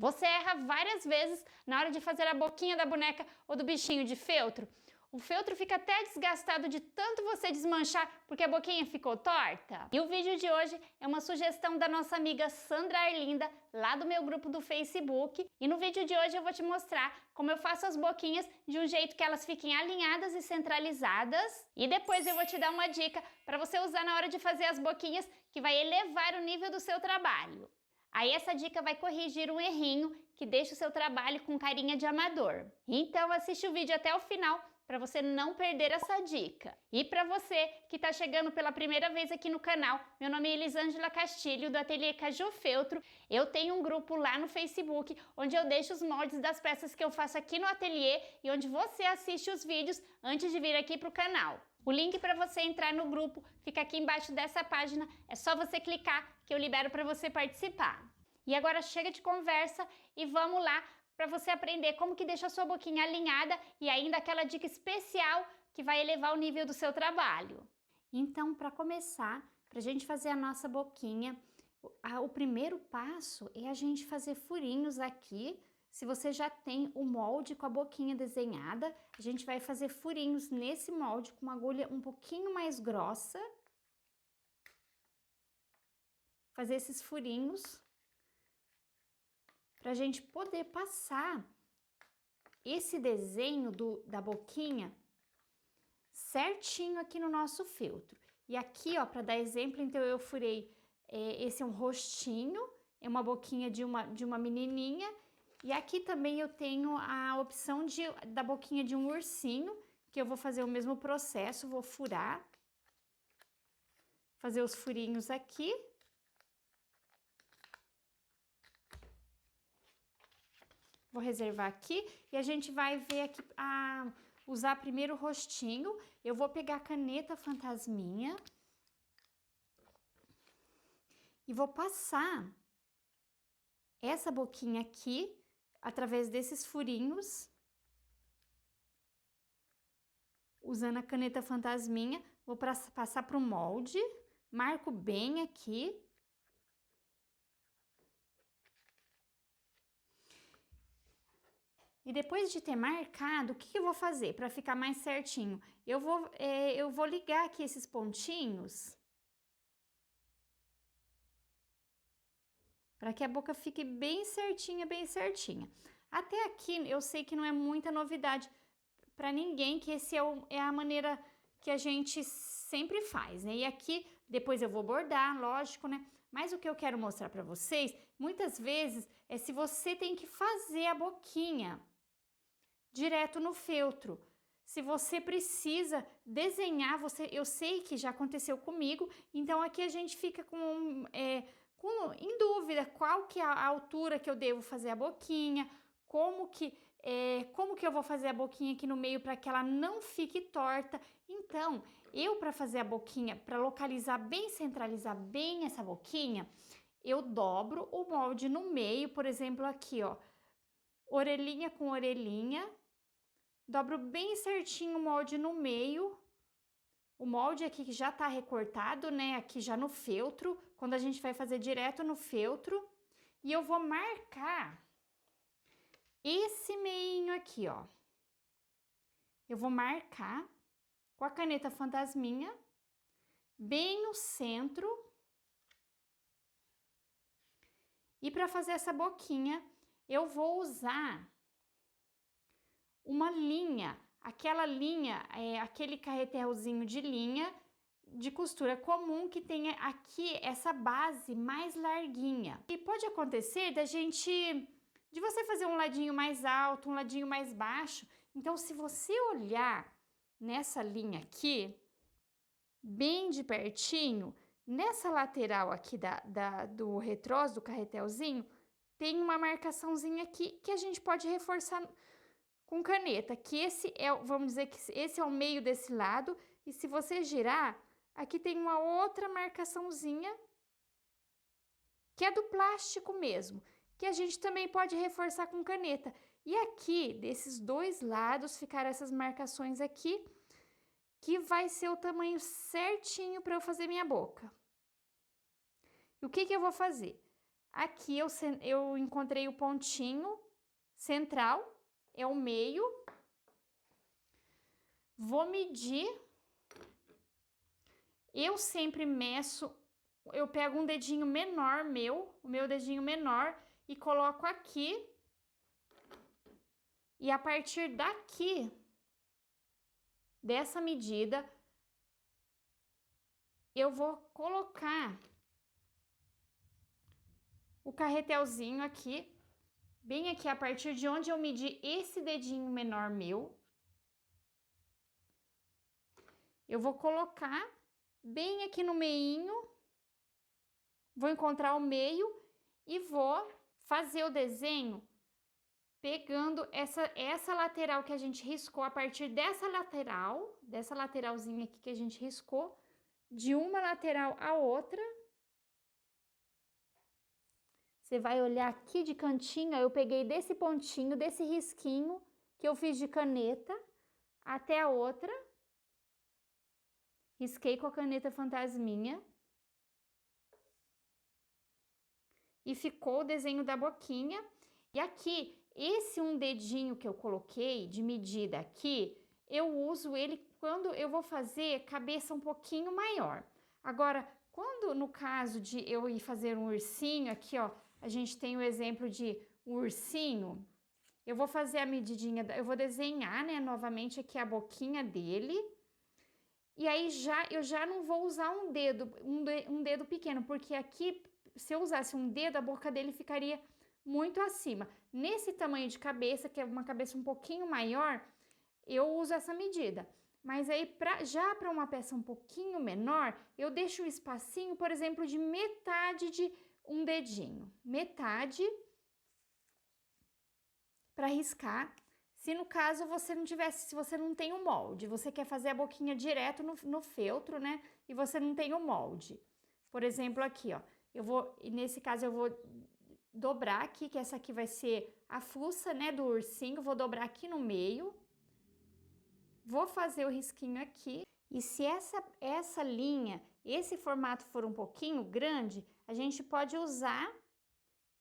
Você erra várias vezes na hora de fazer a boquinha da boneca ou do bichinho de feltro. O feltro fica até desgastado de tanto você desmanchar porque a boquinha ficou torta. E o vídeo de hoje é uma sugestão da nossa amiga Sandra Arlinda, lá do meu grupo do Facebook. E no vídeo de hoje eu vou te mostrar como eu faço as boquinhas de um jeito que elas fiquem alinhadas e centralizadas. E depois eu vou te dar uma dica para você usar na hora de fazer as boquinhas que vai elevar o nível do seu trabalho. Aí essa dica vai corrigir um errinho que deixa o seu trabalho com carinha de amador. Então assiste o vídeo até o final para você não perder essa dica. E para você que está chegando pela primeira vez aqui no canal, meu nome é Elisângela Castilho, do Ateliê Caju Feltro. Eu tenho um grupo lá no Facebook, onde eu deixo os moldes das peças que eu faço aqui no ateliê e onde você assiste os vídeos antes de vir aqui para o canal. O link para você entrar no grupo fica aqui embaixo dessa página, é só você clicar que eu libero para você participar. E agora chega de conversa e vamos lá para você aprender como que deixa a sua boquinha alinhada e ainda aquela dica especial que vai elevar o nível do seu trabalho. Então, para começar, para a gente fazer a nossa boquinha, o primeiro passo é a gente fazer furinhos aqui. Se você já tem o molde com a boquinha desenhada, a gente vai fazer furinhos nesse molde com uma agulha um pouquinho mais grossa. Fazer esses furinhos para a gente poder passar esse desenho da boquinha certinho aqui no nosso feltro. E aqui, ó, para dar exemplo, então eu furei, esse é um rostinho, é uma boquinha de uma menininha. E aqui também eu tenho a opção da boquinha de um ursinho, que eu vou fazer o mesmo processo, vou furar, fazer os furinhos aqui. Vou reservar aqui e a gente vai ver aqui, usar primeiro o rostinho. Eu vou pegar a caneta fantasminha e vou passar essa boquinha aqui através desses furinhos, usando a caneta fantasminha. Vou passar para o molde, marco bem aqui. E depois de ter marcado, o que eu vou fazer para ficar mais certinho? Eu vou ligar aqui esses pontinhos para que a boca fique bem certinha, bem certinha. Até aqui eu sei que não é muita novidade para ninguém, que esse é a maneira que a gente sempre faz, né? E aqui depois eu vou bordar, lógico, né? Mas o que eu quero mostrar para vocês, muitas vezes, é se você tem que fazer a boquinha direto no feltro. Se você precisa desenhar, eu sei que já aconteceu comigo, então aqui a gente fica em dúvida qual que é a altura que eu devo fazer a boquinha, como que eu vou fazer a boquinha aqui no meio para que ela não fique torta. Então, para fazer a boquinha, para localizar bem, centralizar bem essa boquinha, eu dobro o molde no meio, por exemplo, aqui, ó, orelhinha com orelhinha. Dobro bem certinho o molde no meio. O molde aqui que já tá recortado, né? Aqui já no feltro, quando a gente vai fazer direto no feltro. E eu vou marcar esse meinho aqui, ó. Eu vou marcar com a caneta fantasminha, bem no centro. E para fazer essa boquinha, eu vou usar uma linha, aquela linha, aquele carretelzinho de linha de costura comum que tem aqui essa base mais larguinha. E pode acontecer de você fazer um ladinho mais alto, um ladinho mais baixo. Então, se você olhar nessa linha aqui, bem de pertinho, nessa lateral aqui do retroço, do carretelzinho, tem uma marcaçãozinha aqui que a gente pode reforçar com caneta, que vamos dizer que esse é o meio desse lado, e se você girar, aqui tem uma outra marcaçãozinha, que é do plástico mesmo, que a gente também pode reforçar com caneta. E aqui, desses dois lados, ficaram essas marcações aqui, que vai ser o tamanho certinho para eu fazer minha boca. E o que eu vou fazer? Aqui eu encontrei o pontinho central, é o meio. Vou medir. Eu sempre meço, eu pego um dedinho menor o meu dedinho menor, e coloco aqui. E a partir daqui, dessa medida, eu vou colocar o carretelzinho aqui, bem aqui, a partir de onde eu medi esse dedinho menor meu. Eu vou colocar bem aqui no meinho, vou encontrar o meio e vou fazer o desenho pegando essa lateral que a gente riscou, a partir dessa lateralzinha aqui que a gente riscou, de uma lateral a outra. Você vai olhar aqui de cantinho, eu peguei desse pontinho, desse risquinho que eu fiz de caneta, até a outra. Risquei com a caneta fantasminha. E ficou o desenho da boquinha. E aqui, esse um dedinho que eu coloquei de medida aqui, eu uso ele quando eu vou fazer cabeça um pouquinho maior. Agora, quando no caso de eu ir fazer um ursinho, aqui ó, a gente tem o exemplo de um ursinho, eu vou fazer a medidinha, eu vou desenhar, né, novamente aqui a boquinha dele. E aí eu já não vou usar um dedo pequeno, porque aqui, se eu usasse um dedo, a boca dele ficaria muito acima. Nesse tamanho de cabeça, que é uma cabeça um pouquinho maior, eu uso essa medida. Mas aí, já para uma peça um pouquinho menor, eu deixo um espacinho, por exemplo, de metade de um dedinho. Metade para riscar. Se no caso você não tivesse, se você não tem o molde, você quer fazer a boquinha direto no feltro, né? E você não tem o molde. Por exemplo, aqui, ó. Nesse caso, eu vou dobrar aqui, que essa aqui vai ser a fuça, né, do ursinho. Vou dobrar aqui no meio. Vou fazer o risquinho aqui. E se essa linha, esse formato for um pouquinho grande, a gente pode usar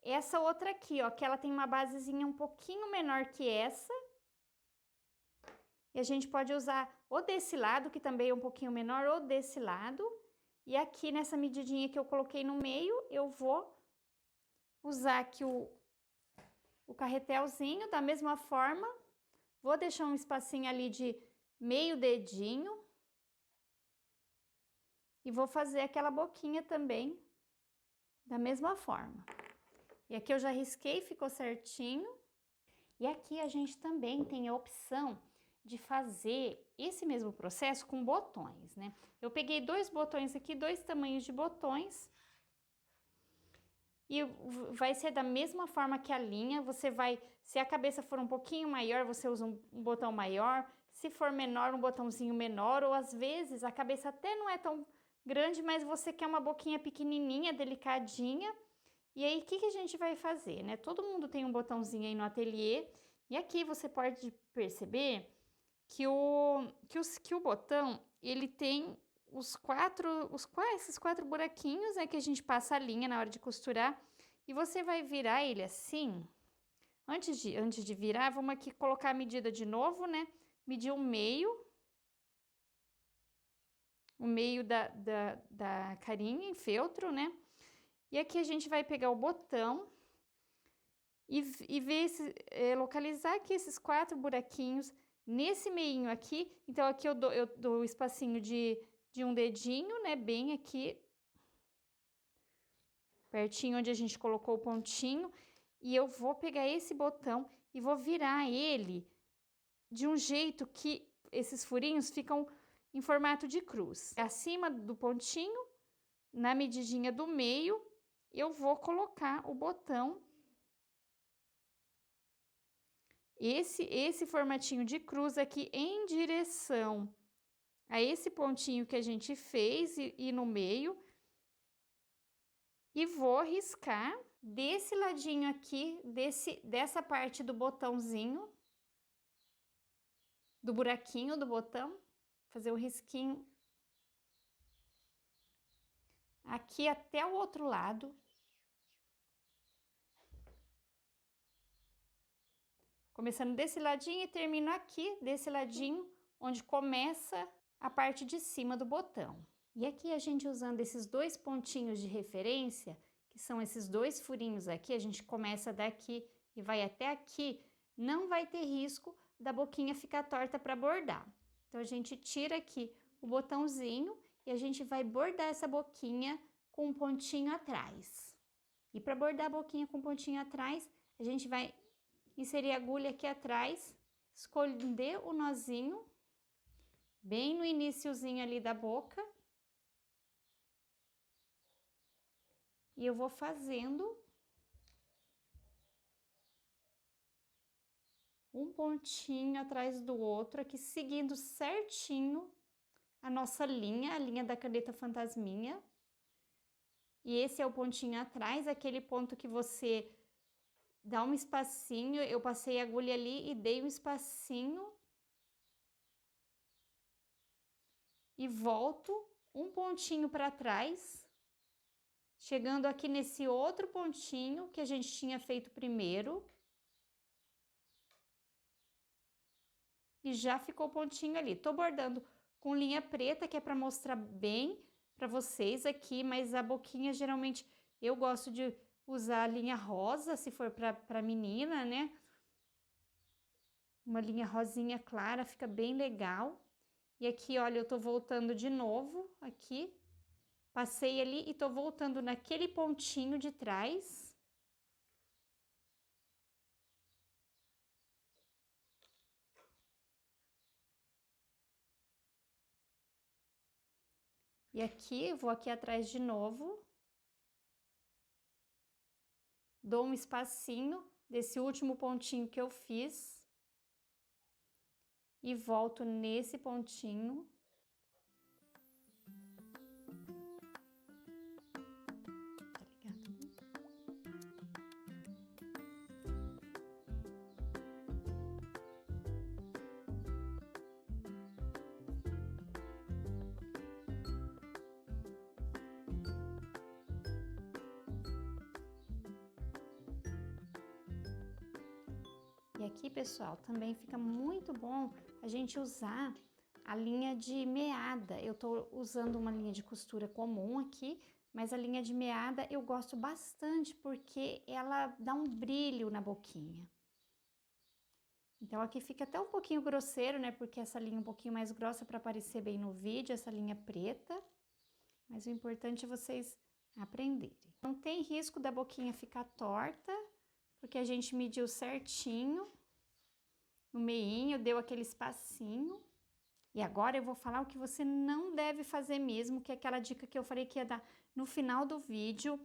essa outra aqui, ó, que ela tem uma basezinha um pouquinho menor que essa. E a gente pode usar ou desse lado, que também é um pouquinho menor, ou desse lado. E aqui nessa medidinha que eu coloquei no meio, eu vou usar aqui o carretelzinho da mesma forma. Vou deixar um espacinho ali de meio dedinho. E vou fazer aquela boquinha também da mesma forma. E aqui eu já risquei, ficou certinho. E aqui a gente também tem a opção de fazer esse mesmo processo com botões, né? Eu peguei 2 botões aqui, 2 tamanhos de botões. E vai ser da mesma forma que a linha, se a cabeça for um pouquinho maior, você usa um botão maior. Se for menor, um botãozinho menor. Ou às vezes a cabeça até não é tão grande, mas você quer uma boquinha pequenininha, delicadinha. E aí, o que a gente vai fazer, né? Todo mundo tem um botãozinho aí no ateliê. E aqui você pode perceber que o botão, ele tem esses 4 buraquinhos, né, que a gente passa a linha na hora de costurar. E você vai virar ele assim. Antes de virar, vamos aqui colocar a medida de novo, né? Medir o meio da carinha em feltro, né? E aqui a gente vai pegar o botão e ver localizar aqui esses 4 buraquinhos nesse meinho aqui. Então, aqui eu dou o espacinho de um dedinho, né? Bem aqui, pertinho onde a gente colocou o pontinho. E eu vou pegar esse botão e vou virar ele de um jeito que esses furinhos ficam em formato de cruz. Acima do pontinho, na medidinha do meio, eu vou colocar o botão. Esse formatinho de cruz aqui em direção a esse pontinho que a gente fez e no meio. E vou riscar desse ladinho aqui, dessa parte do botãozinho, do buraquinho do botão, fazer o risquinho aqui até o outro lado. Começando desse ladinho e termino aqui, desse ladinho, onde começa a parte de cima do botão. E aqui a gente usando esses dois pontinhos de referência, que são esses dois furinhos aqui, a gente começa daqui e vai até aqui, não vai ter risco da boquinha ficar torta para bordar. Então, a gente tira aqui o botãozinho e a gente vai bordar essa boquinha com um pontinho atrás. E para bordar a boquinha com um pontinho atrás, a gente vai inserir a agulha aqui atrás, esconder o nozinho, bem no iniciozinho ali da boca. E eu vou fazendo um pontinho atrás do outro, aqui seguindo certinho a nossa linha, a linha da caneta fantasminha. E esse é o pontinho atrás, aquele ponto que você dá um espacinho, eu passei a agulha ali e dei um espacinho. E volto um pontinho para trás, chegando aqui nesse outro pontinho que a gente tinha feito primeiro. E já ficou o pontinho ali. Tô bordando com linha preta, que é para mostrar bem para vocês aqui, mas a boquinha geralmente eu gosto de usar a linha rosa, se for para menina, né? Uma linha rosinha clara, fica bem legal. E aqui, olha, eu tô voltando de novo aqui. Passei ali e tô voltando naquele pontinho de trás. E aqui, vou aqui atrás de novo. Dou um espacinho desse último pontinho que eu fiz. E volto nesse pontinho. Tá ligado? E aqui, pessoal, também fica muito bom a gente usar a linha de meada. Eu tô usando uma linha de costura comum aqui, mas a linha de meada eu gosto bastante porque ela dá um brilho na boquinha. Então, aqui fica até um pouquinho grosseiro, né? Porque essa linha é um pouquinho mais grossa para aparecer bem no vídeo, essa linha preta. Mas o importante é vocês aprenderem. Não tem risco da boquinha ficar torta, porque a gente mediu certinho no meinho, deu aquele espacinho. E agora eu vou falar o que você não deve fazer mesmo, que é aquela dica que eu falei que ia dar no final do vídeo.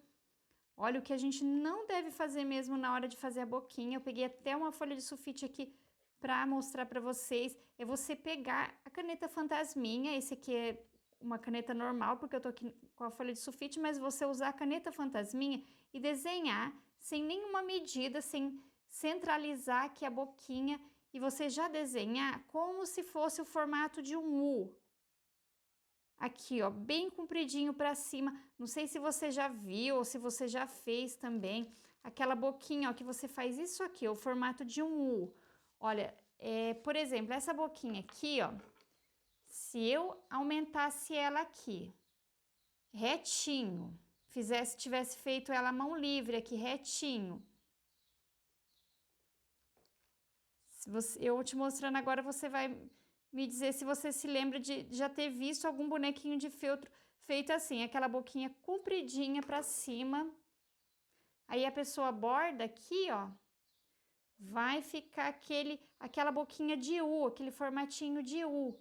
Olha, o que a gente não deve fazer mesmo na hora de fazer a boquinha. Eu peguei até uma folha de sulfite aqui para mostrar para vocês. É você pegar a caneta fantasminha, esse aqui é uma caneta normal, porque eu tô aqui com a folha de sulfite, mas você usar a caneta fantasminha e desenhar sem nenhuma medida, sem centralizar aqui a boquinha, e você já desenhar como se fosse o formato de um U. Aqui, ó, bem compridinho para cima. Não sei se você já viu ou se você já fez também. Aquela boquinha, ó, que você faz isso aqui, ó, o formato de um U. Olha, por exemplo, essa boquinha aqui, ó, se eu aumentasse ela aqui, retinho, tivesse feito ela mão livre aqui, retinho. Eu te mostrando agora, você vai me dizer se você se lembra de já ter visto algum bonequinho de feltro feito assim, aquela boquinha compridinha para cima. Aí a pessoa borda aqui, ó, vai ficar aquela boquinha de U, aquele formatinho de U,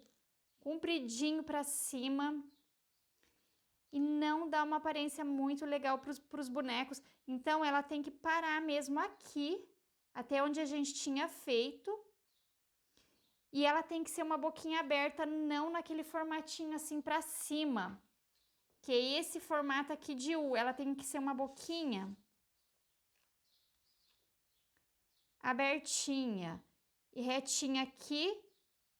compridinho para cima. E não dá uma aparência muito legal para os bonecos. Então, ela tem que parar mesmo aqui, até onde a gente tinha feito. E ela tem que ser uma boquinha aberta, não naquele formatinho assim para cima, que é esse formato aqui de U. Ela tem que ser uma boquinha abertinha e retinha aqui,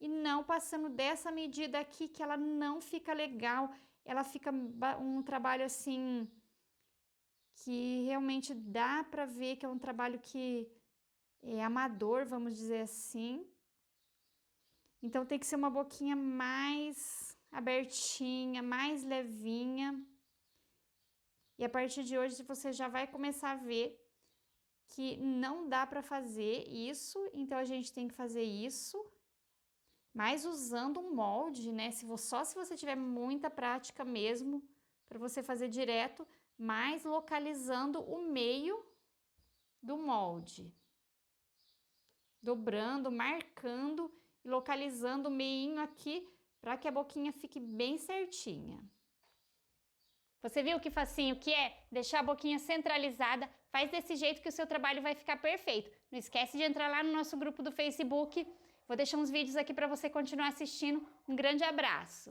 e não passando dessa medida aqui, que ela não fica legal. Ela fica um trabalho assim, que realmente dá para ver que é um trabalho que amador, vamos dizer assim. Então tem que ser uma boquinha mais abertinha, mais levinha. E a partir de hoje você já vai começar a ver que não dá para fazer isso, então a gente tem que fazer isso, mas usando um molde, né? Só se você tiver muita prática mesmo, para você fazer direto, mas localizando o meio do molde. Dobrando, marcando e localizando o meinho aqui para que a boquinha fique bem certinha. Você viu que facinho que é? Deixar a boquinha centralizada, faz desse jeito que o seu trabalho vai ficar perfeito. Não esquece de entrar lá no nosso grupo do Facebook. Vou deixar uns vídeos aqui para você continuar assistindo. Um grande abraço!